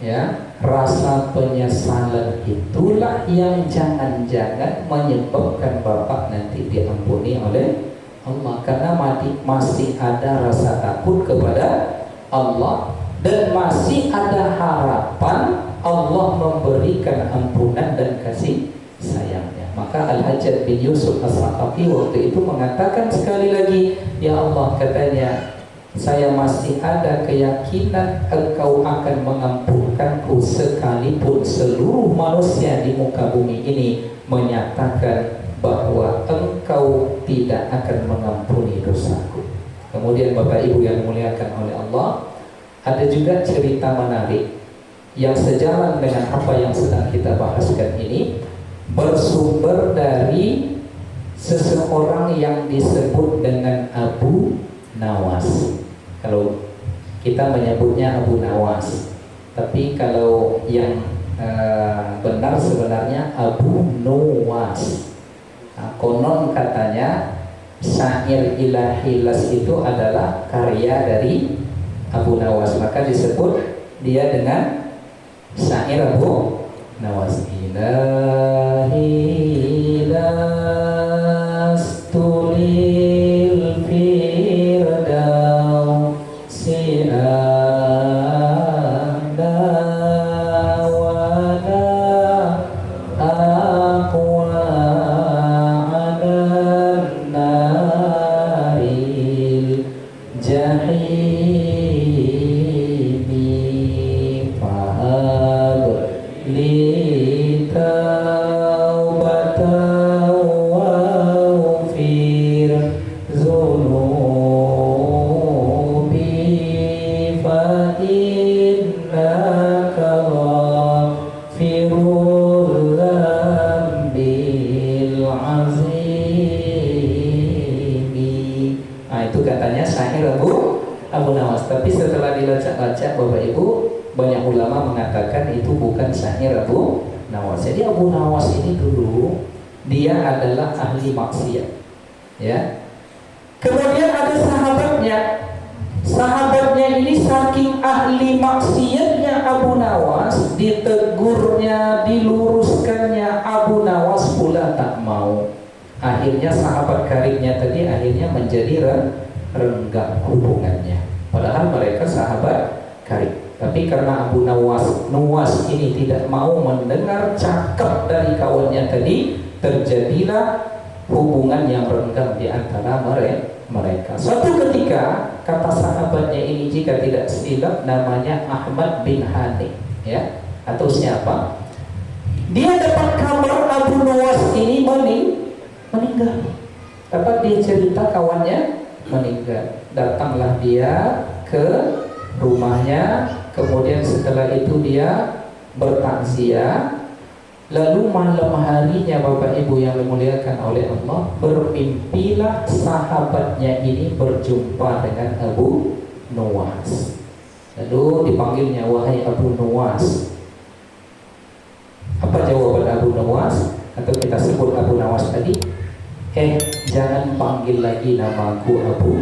ya, rasa penyesalan itulah yang jangan-jangan menyebabkan Bapak nanti diampuni oleh Allah, karena masih ada rasa takut kepada Allah dan masih ada harapan Allah memberikan ampunan dan kasih sayangnya." Maka Al-Hajjaj bin Yusuf As-Saqafi waktu itu mengatakan sekali lagi, ya Allah, katanya, saya masih ada keyakinan Engkau akan mengampunkanku sekalipun seluruh manusia di muka bumi ini menyatakan bahwa Engkau tidak akan mengampuni dosaku. Kemudian Bapak Ibu yang dimuliakan oleh Allah, ada juga cerita menarik yang sejalan dengan apa yang sedang kita bahaskan ini, bersumber dari seseorang yang disebut dengan Abu Nawas. Kalau kita menyebutnya Abu Nawas, tapi kalau yang benar sebenarnya Abu Nuwas. Nah, konon katanya syair Ilahi Las itu adalah karya dari Abu Nawas, maka disebut dia dengan syair Abu Nawas. Ilahi lastu lil firdausi a'la wala aqwa 'alan naril jahim. Tapi setelah dilacak-lacak Bapak Ibu, banyak ulama mengatakan itu bukan syair Abu Nawas. Jadi Abu Nawas ini dulu dia adalah ahli maksiat, ya. Kemudian ada sahabatnya. Sahabatnya ini saking ahli maksiatnya Abu Nawas, ditegurnya, diluruskannya, Abu Nawas pula tak mau. Akhirnya sahabat karibnya tadi akhirnya menjadi renggang hubungannya. Padahal mereka sahabat karib. Tapi karena Abu Nawas ini tidak mau mendengar cakap dari kawannya tadi, terjadilah hubungan yang renggang di antara mereka. Suatu ketika, kata sahabatnya ini jika tidak silap namanya Ahmad bin Hani, ya, atau siapa? Dia dapat kabar Abu Nawas ini meninggal. Dapat dia cerita kawannya meninggal. Datanglah dia ke rumahnya, kemudian setelah itu dia bertakziah. Lalu malam harinya Bapak Ibu yang dimuliakan oleh Allah, bermimpilah sahabatnya ini berjumpa dengan Abu Nawas. Lalu dipanggilnya, wahai Abu Nawas. Apa jawaban Abu Nawas? Atau kita sebut Abu Nawas tadi, jangan panggil lagi namaku Abu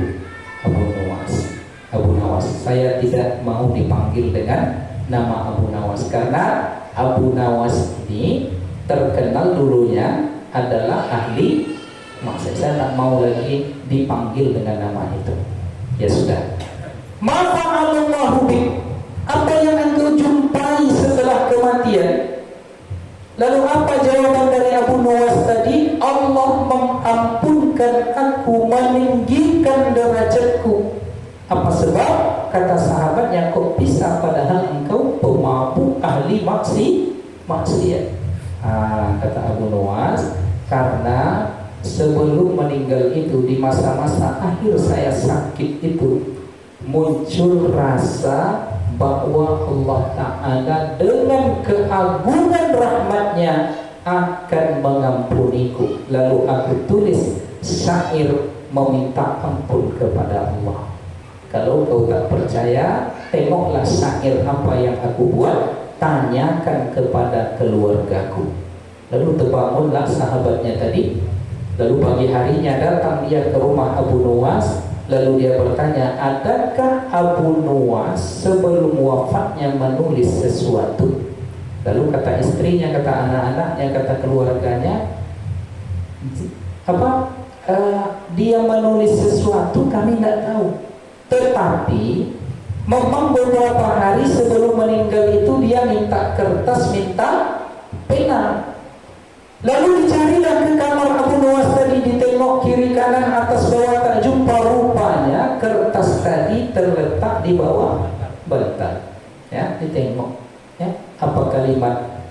Nawas. Abu Nawas, saya tidak mau dipanggil dengan nama Abu Nawas karena Abu Nawas ini terkenal dulunya adalah ahli maksiat. Saya tak mau lagi dipanggil dengan nama itu. Ya sudah. Mafa'alullahu bik. Apa yang engkau jumpai setelah kematian? Lalu apa jawaban dari Abu Nawas tadi? Allah mengampunkan aku, meninggikan derajatku. Apa sebab? Kata sahabatnya, kok bisa padahal engkau pemabuk ahli maksiat. Kata Abu Nawas, karena sebelum meninggal itu, di masa-masa akhir saya sakit itu, muncul rasa bahwa Allah Ta'ala dengan keagungan rahmatnya akan mengampuniku. Lalu aku tulis syair meminta ampun kepada Allah. Kalau kau tak percaya, tengoklah syair apa yang aku buat, tanyakan kepada keluargaku. Lalu terbangunlah sahabatnya tadi. Lalu pagi harinya datang dia ke rumah Abu Nawas. Lalu dia bertanya, adakah Abu Nawas sebelum wafatnya menulis sesuatu? Lalu kata istrinya, kata anak-anaknya, kata keluarganya, dia menulis sesuatu kami tidak tahu. Tetapi memang beberapa hari sebelum meninggal itu dia minta kertas, minta pena. Lalu dicarilah ke kamar Abu Nuwas tadi, ditengok kiri kanan atas bawah tak jumpa, rupanya kertas tadi terletak di bawah bantal. Ya, ditengok. Ya, apa kalimat?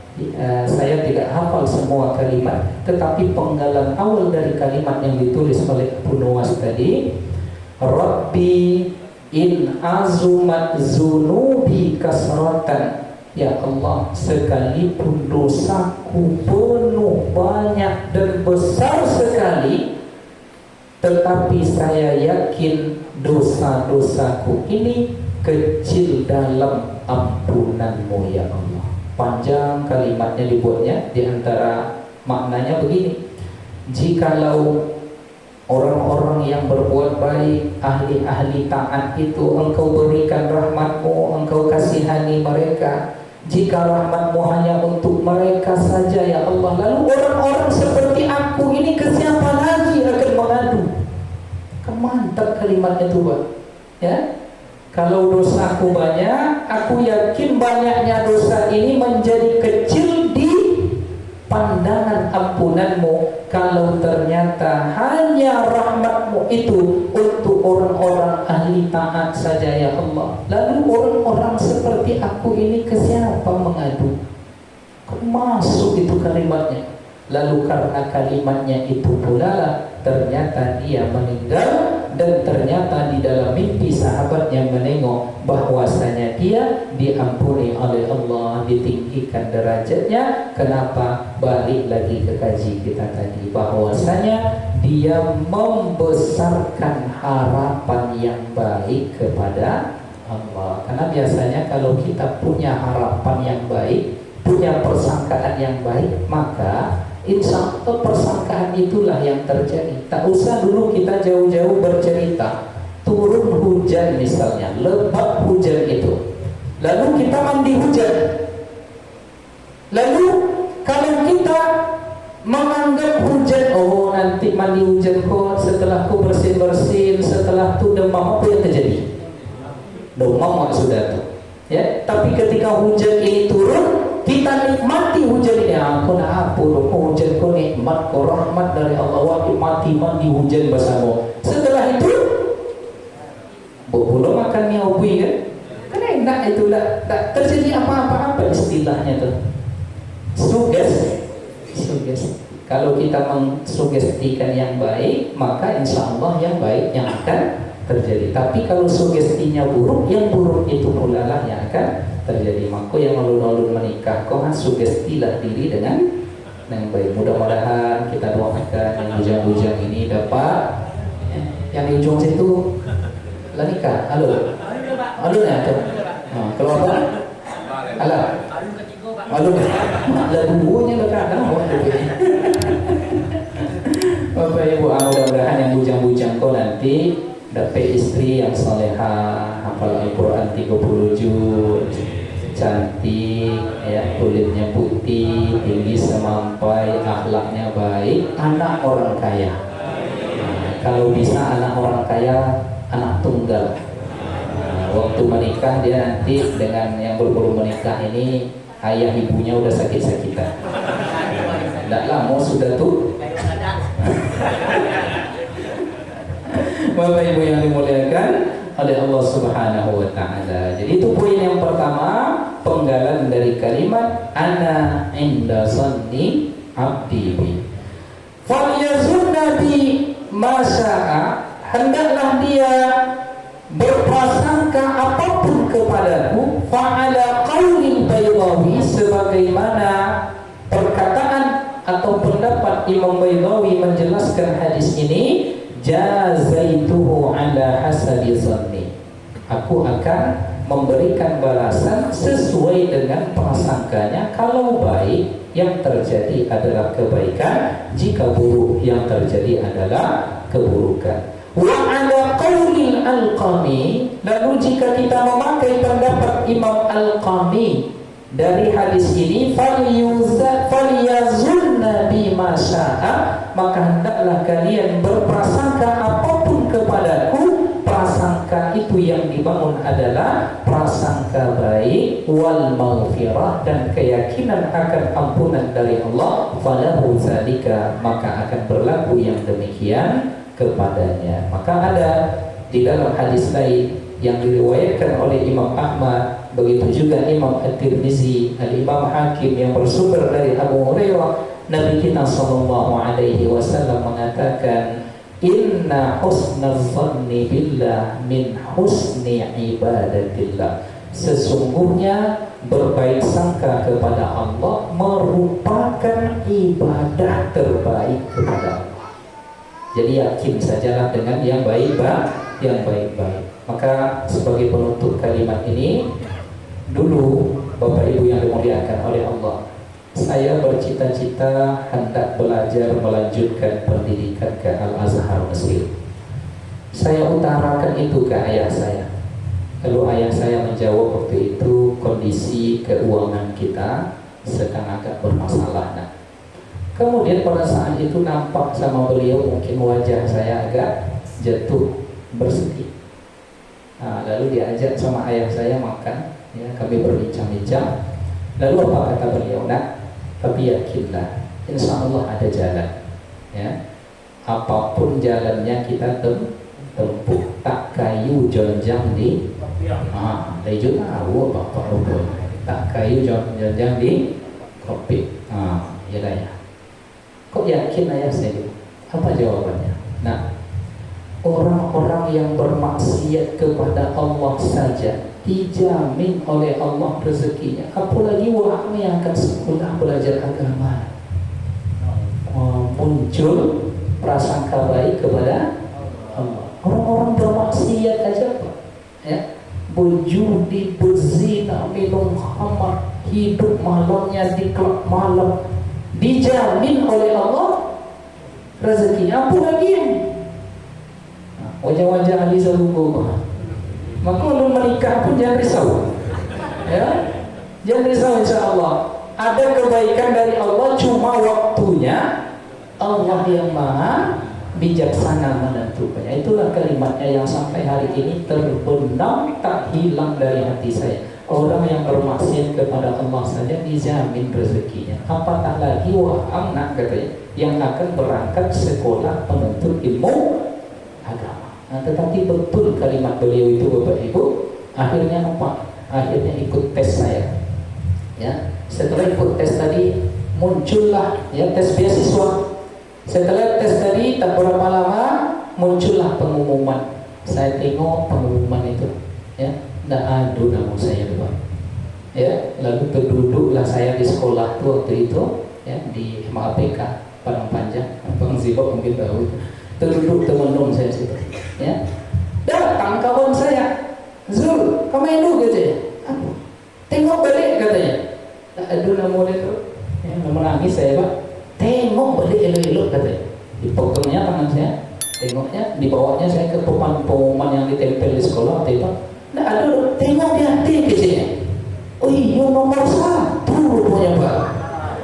Saya tidak hafal semua kalimat, tetapi penggalan awal dari kalimat yang ditulis oleh Abu Nuwas tadi, Rabbi in azumat zunubi kasratan. Ya Allah, sekalipun dosaku penuh, banyak dan besar sekali, tetapi saya yakin dosa-dosaku ini kecil dalam ampunanmu ya Allah. Panjang kalimatnya dibuatnya, di antara maknanya begini: jikalau orang-orang yang berbuat baik, ahli-ahli taat itu Engkau berikan rahmat-Mu, Engkau kasihani mereka, jika rahmat-Mu hanya untuk mereka saja ya Allah, lalu orang-orang seperti aku ini ke siapa lagi akan mengadu? Mantap kalimatnya itu Pak. Ya, kalau dosaku banyak, aku yakin banyaknya dosa ini menjadi kecil di pandangan ampunan-Mu. Kalau ternyata hanya rahmat-Mu itu untuk orang-orang ahli taat saja ya Allah, lalu orang-orang seperti aku ini ke siapa mengadu? Masuk itu kalimatnya. Lalu karena kalimatnya itu pula lah, ternyata dia meninggal, dan ternyata di dalam mimpi sahabatnya menengok bahwasanya dia diampuni oleh Allah, ditinggikan derajatnya. Kenapa? Balik lagi ke kaji kita tadi, bahwasanya dia membesarkan harapan yang baik kepada Allah. Karena biasanya kalau kita punya harapan yang baik, punya persangkaan yang baik, maka insya Allah persangkaan itulah yang terjadi. Tak usah dulu kita jauh-jauh bercerita, turun hujan misalnya, lebat hujan itu, lalu kita mandi hujan. Lalu kalau kita menganggap hujan, oh nanti mandi hujan kok, setelah ku bersin-bersin, setelah tu demam, apa yang terjadi? Demam sudah tuh. Ya, tapi ketika hujan ini turun, kita nikmati hujan ini. Aku nak apa? Hujan kau nikmat, kau rahmat dari Allah. Wajib mati mandi hujan bersama. Setelah itu, boleh makan mie obui kan? Kan enak itu, tak terjadi apa-apa istilahnya tuh. Sugesti. Kalau kita mengsugestikan yang baik, maka insya Allah yang baik yang akan terjadi. Tapi kalau sugestinya buruk, yang buruk itu pula lah yang akan terjadi. Maka yang alun-alun menikah, kau sugestilah diri dengan baik. Mudah-mudahan kita doakan yang bujang-bujang ini dapat, yang di ujung situ lah nikah. Halo ya tuh. Kalau apa? Halo. Halo. Lalu buahnya berkadang. Bapak Ibu, mudah-mudahan yang bujang-bujang kau nanti dapat istri yang salehah, hafal Al-Quran 30 juz, cantik, ya, kulitnya putih, tinggi semampai, akhlaknya baik, anak orang kaya. Kalau bisa anak orang kaya, anak tunggal. Waktu menikah dia nanti dengan yang belum menikah ini, ayah ibunya udah sakit-sakitan. Tidak lama sudah tuh. Bapak Ibu yang dimuliakan oleh Allah Subhanahu wa taala. Jadi itu poin yang pertama, penggalan dari kalimat ana inda zanni abdi bi. Falyazunna bi ma syaa, hendaklah dia berprasangka apapun kepadaku, fa'ala qaulil Baydawi, sebagaimana perkataan atau pendapat Imam Baydawi menjelaskan hadis ini, jazaituhu ala hasabi zanni, aku akan memberikan balasan sesuai dengan prasangkanya. Kalau baik, yang terjadi adalah kebaikan, jika buruk, yang terjadi adalah keburukan. Wa ala qaulil Alqami, lalu jika kita memakai pendapat Imam Alqami dari hadis ini, falyazunna bima syaa, maka hendaklah kalian berprasangka apapun kepadaku, prasangka itu itu yang dibangun adalah prasangka baik wal maghfirah dan keyakinan akan ampunan dari Allah, falahu dzalika, maka akan berlaku yang demikian kepadanya. Maka ada di dalam hadis lain yang diriwayatkan oleh Imam Ahmad, begitu juga Imam At-Tirmizi, Al-Imam Hakim, yang bersumber dari Abu Hurairah, Nabi kita sallallahu alaihi wasallam mengatakan, inna husnaz zanni billah min husni ibadatillah. Sesungguhnya berbaik sangka kepada Allah merupakan ibadah terbaik kepada Allah. Jadi yakin sajalah dengan yang baik-baik. Maka sebagai penutup kalimat ini, dulu Bapak Ibu yang dimuliakan oleh Allah, saya bercita-cita hendak belajar melanjutkan pendidikan ke Al-Azhar Mesir. Saya utarakan itu ke ayah saya. Lalu ayah saya menjawab waktu itu, kondisi keuangan kita sedang agak bermasalah. Nah, kemudian pada saat itu nampak sama beliau, mungkin wajah saya agak jatuh bersedih. Nah, lalu diajak sama ayah saya makan, ya, kami berbincang-bincang. Lalu apa kata beliau? Nah, tapi yakinlah, insya Allah ada jalan, ya. Apapun jalannya kita tempuh, tak kayu jonjang di tahu bapak rukun, tak kayu jonjang di kopi. Ya dah ya. Kok yakin ayah saya? Apa jawabannya? Nah, orang-orang yang bermaksiat kepada Allah saja dijamin oleh Allah rezekinya, apalagi wahai yang akan sekolah belajar agama. Muncul prasangka baik kepada Allah. Orang-orang bermaksiat aja Pak, ya, berjudi, berzina, minum khamar, hidup malamnya di klub malam, dijamin oleh Allah rezekinya, apalagi yang wajah-wajah ahli surga. Maka belum menikah pun jangan risau, ya, jangan risau, insya Allah ada kebaikan dari Allah, cuma waktunya Allah yang maha bijaksana menentukannya. Itulah kalimatnya yang sampai hari ini terbenam, tak hilang dari hati saya. Orang yang bermaksiat kepada Allah saja dijamin rezekinya, apatah lagi wah anak katanya yang akan berangkat sekolah penuntut ilmu agama. Nah, tetapi betul kalimat beliau itu Bapak Ibu. Akhirnya apa? Akhirnya ikut tes saya, ya. Setelah ikut tes tadi muncullah, ya, tes beasiswa. Setelah tes tadi tak berapa lama muncullah pengumuman. Saya tengok pengumuman itu, ya, dah adu nama saya Pak, ya. Lalu terduduklah saya di sekolah tuh waktu itu, ya, di MAPK Padang Panjang. Bang Zibok mungkin tahu. Terduduk teman-teman saya situ, ya. Datang kawan saya, Zul, kamu itu katanya. Apa? Tengok balik katanya. Aduh, nama dia tu, ya, menangis saya Pak. Tengok balik elok-elok katanya. Dipotongnya tangan saya, tengoknya, dibawanya saya ke pengumuman yang ditempel di sekolah waktu itu. Nah, aduh, tengok di hati katanya. Oh iya, nomor 1 rupanya Pak,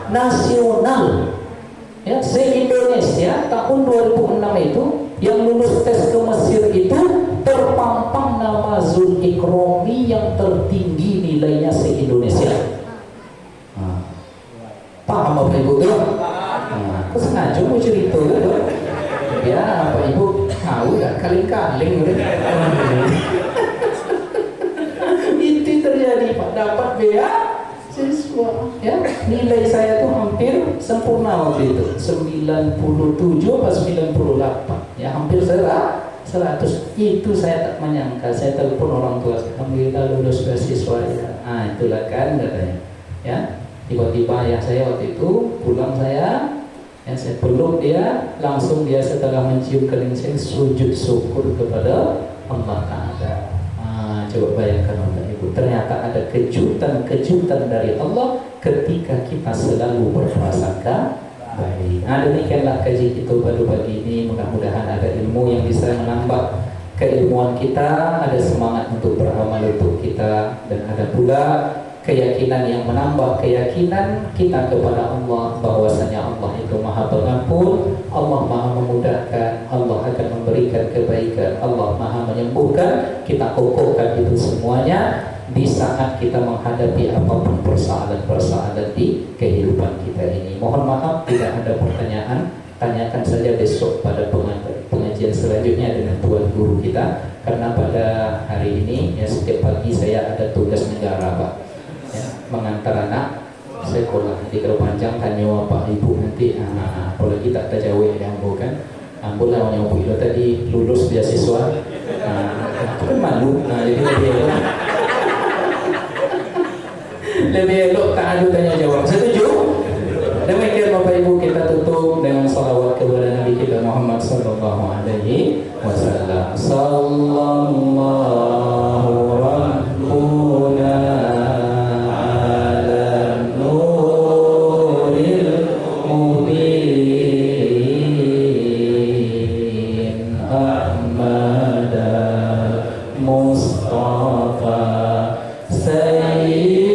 nasional. Ya, se-Indonesia tahun 2006 itu yang lulus tes ke Mesir itu terpampang nama Zul Ikromi yang tertinggi nilainya se-Indonesia. Paham Bapak Ibu tuh? Aku sengaja mau cerita tuh. Ya, Bapak Ibu tahu dah kaling-kaling. Itu terjadi Pak, dapat beasiswa, ya. Nilai saya tuh hampir sempurna waktu itu, 97 atau 98, ya, hampir 100. Itu saya tak menyangka. Saya telepon orang tua, alhamdulillah lulus beasiswa, ya. Itulah kan katanya, ya. Tiba-tiba ayah saya waktu itu pulang, saya peluk dia, langsung dia setelah mencium kening saya sujud syukur kepada Allah Ta'ala. Coba bayangkan Bapak Ibu, ternyata ada kejutan-kejutan dari Allah ketika kita selalu berprasangka baik. Nah, demikianlah kaji kita pada pagi ini. Mudah-mudahan ada ilmu yang bisa menambah keilmuan kita, ada semangat untuk beramal untuk kita, dan ada pula keyakinan yang menambah keyakinan kita kepada Allah, bahwasanya Allah itu Maha Pengampun, Allah Maha Memudahkan, Allah akan memberikan kebaikan, Allah Maha Menyembuhkan. kita kokohkan itu semuanya di saat kita menghadapi apapun persoalan-persoalan di kehidupan kita ini. Mohon maaf tidak ada pertanyaan, tanyakan saja besok pada pengajian selanjutnya dengan Tuan Guru kita. Karena pada hari ini ya setiap pagi saya ada tugas negara Pak, ya, mengantar anak sekolah. Jadi kalau panjang tanya Pak Ibu nanti, apalagi tak terjawab yang bukan. Ampun lah yang ibu tadi lulus beasiswa, itu kan malu. Jadi lebih elok tak ada tanya jawab. Setuju? Demikian Bapak Ibu, kita tutup dengan salawat kepada Nabi kita Muhammad sallallahu alaihi wasallam. Sallallahu rabbuna ala nuril mubin Ahmad Mustafa Sayyidil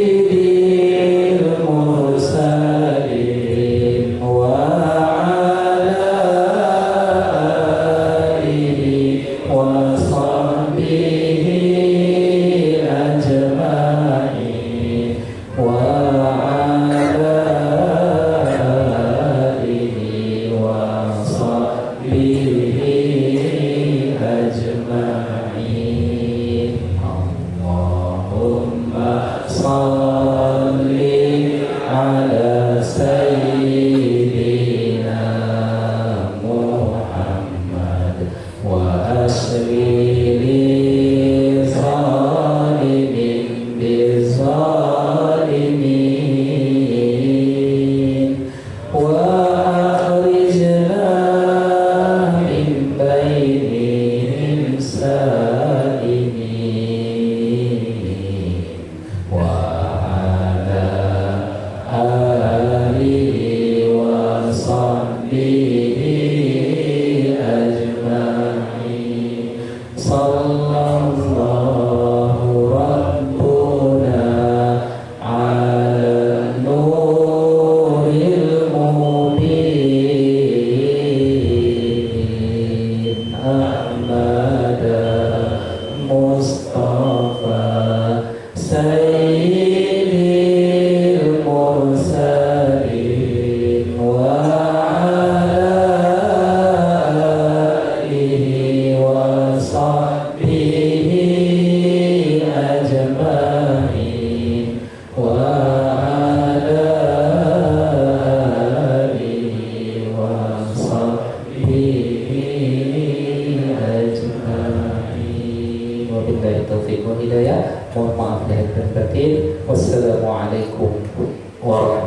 Mursalin wa ala alihi wa sahbihi ajma'in wa ala alihi wa sahbihi ajma'in. Allahumma salli ala sayyidina Muhammad wa asli li zalimin bizalimin wa akhrijna min bainihim salimin wa ala alihi wa sahbihi ajma'in. Sallallahu rabbuna ala nuril mubin Ahmad Mustafa Sayyidil Mursalin wa ala alihi wa sahbihi ajma'in wa ala alihi wa sahbihi ajma'in. Wabillahi taufiq wal hidayah. Mohon maaf lahir dan batin. Wassalamualaikum warahmatullahi